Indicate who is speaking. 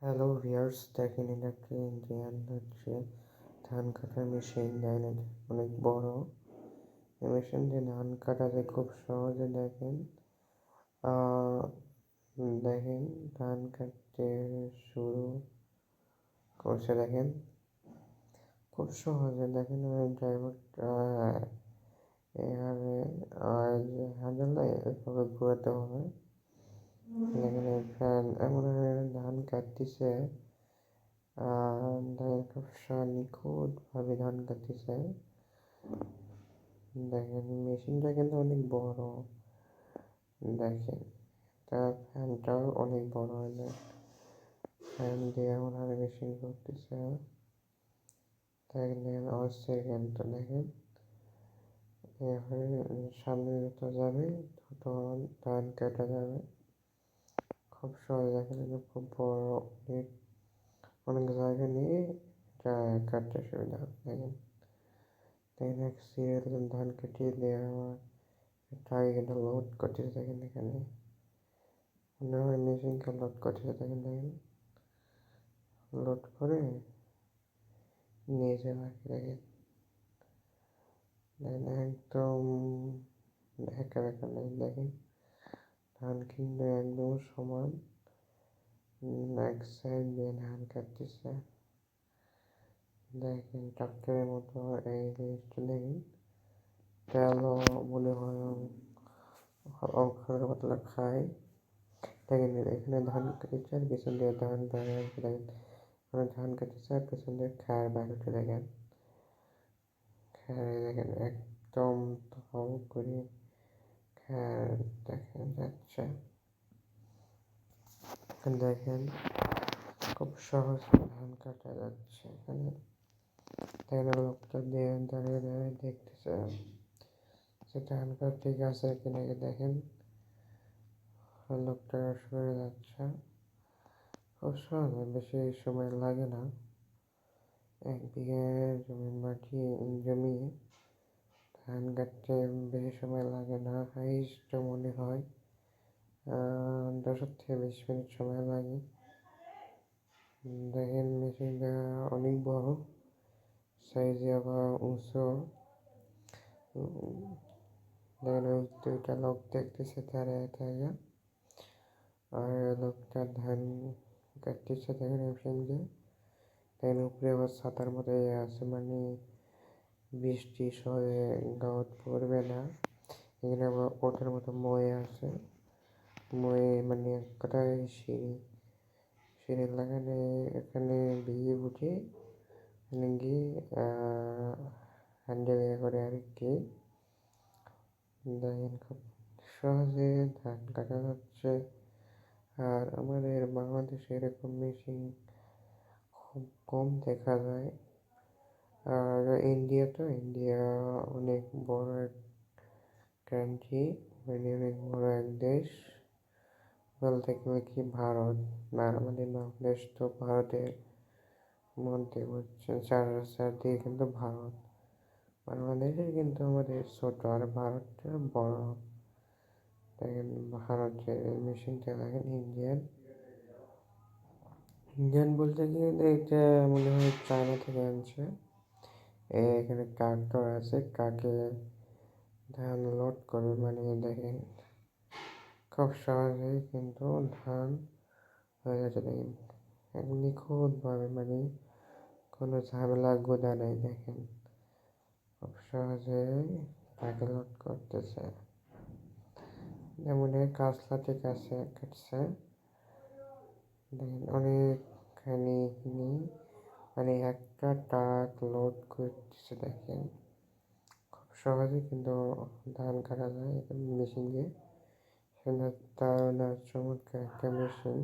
Speaker 1: Hello viewers, দেখেন এটা একটা ইন্ডিয়ান ধান কাটার মেশিন। দেখেন এটা অনেক বড়। এই মেশিন দিয়ে ধান কাটা যায় খুব সহজে। আহ দেখেন ধান কাটতে শুরু করছে। দেখেন খুব সহজে। দেখেন ওই ড্রাইভারটা এখানে হ্যান্ডেল নাই, এভাবে ঘোরাতে হবে। দেখেন এই ফ্যান এমন ধান কাটতেছে। খুব নিখুঁতভাবে ধান কাটতেছে। দেখেন মেশিনটা কিন্তু অনেক বড়। দেখেন তার ফ্যানটাও অনেক বড়। ফ্যান দিয়ে এমন মেশিন করতেছে। দেখেন অস্থির কিন্তু। দেখেন এভাবে সামনে যত যাবে তত ধান কাটা যাবে খুব সহজ। দেখেন এটা খুব বড়, অনেক অনেক জায়গা নিয়ে এটা কাটতে সুবিধা হবে। দেখেন দেখেন এক সিরিয়াল ধান কেটে দেওয়া আগে কিন্তু লোড করতেছে। দেখেন এখানে মনে হয় মেশিনকে লোড করতেছে। দেখেন লোড করে নিয়ে যাওয়া। দেখেন দেখেন একদম একা একা নেই। দেখেন ধান কিন্তু একদম সমান। এক সাইড দিয়ে ধান কাটতেছে। দেখেন ট্রাক্টরের মতো এই জিনিসটা। দেখেন তেলও মনে হয় অক্ষরের পাতলা খায়। দেখেন এখানে ধান কাটছে আর পিছন দিয়ে ধান বেড়ে আসবে। দেখেন মানে ধান কাটছে আর পিছন দিয়ে খ্যার বের হচ্ছে। দেখেন খ্যার দেখেন একদম ধম করে খ্যার দেখেন যাচ্ছে। দেখেন খুব সহজে ধান কাটা যাচ্ছে এখানে। দেখেন লোকটা দিয়ে দাঁড়িয়ে দাঁড়িয়ে দেখতেছে যে ধান কাটা ঠিক আছে কিনা। দেখেন লোকটা সরে যাচ্ছে। খুব সহজে, বেশি সময় লাগে না। 1 বিঘা জমি ধান কাটতে বেশি সময় লাগে না। হাইস্ট মনে হয় 10 থেকে 20 মিনিট সময় লাগে। দেখেন মেশিনটা অনেক বড়, সাইজে আবার উঁচু। দেখেন ওই 2টা লোক দেখতেছে দাঁড়িয়ে থাকে। আর লোকটা ধান কাটতেছে। দেখেন মেশিন দিয়ে। দেখেন উপরে আবার ছাতার মতো আছে, মানে বৃষ্টি সহজে গাঁত পড়বে না। এখানে আবার ওটার মতো মই আছে। মই মানে এক কথায় সিঁড়ি সিঁড়ি লাগানো। এখানে বিয়ে বুঝে এখানে গিয়ে হ্যান্ডেল করে আর কি। দেখেন খুব সহজে ধান কাটা যাচ্ছে। আর আমাদের বাংলাদেশে এরকম মেশিন খুব কম দেখা যায়। আর ইন্ডিয়া অনেক বড় এক কান্ট্রি, মানে অনেক বড় এক দেশ। বলতে গেলে কি ভারত, না আমাদের বাংলাদেশ তো ভারতের মধ্যে হচ্ছে চারদিকে কিন্তু ভারত। বাংলাদেশের কিন্তু আমাদের ছোট আর ভারতটা বড়। দেখেন ভারতের এই মেশিনটা দেখেন ইন্ডিয়ান ইন্ডিয়ান বলতে গেলে এটা মনে হয় চায়না থেকে আনছে। এখানে ট্রাক্টর আছে, ট্রাকে ধান লোড করবে। মানে দেখেন খুব সহজেই কিন্তু ধান হয়ে যাচ্ছে। দেখেন একদম নিখুঁতভাবে, মানে কোনো ঝামেলা গোদা নেই। দেখেন খুব সহজেই ট্রাকে লোড করতেছে। যেমন কাছলা কাছে কাটছে। দেখেন অনেকখানি মানে একটা ট্রাক লোড করতেছে। দেখেন খুব সহজে কিন্তু ধান কাটা যায় মেশিন দিয়ে। সুন্দর দারুণ আর চমৎকার একটা মেশিন।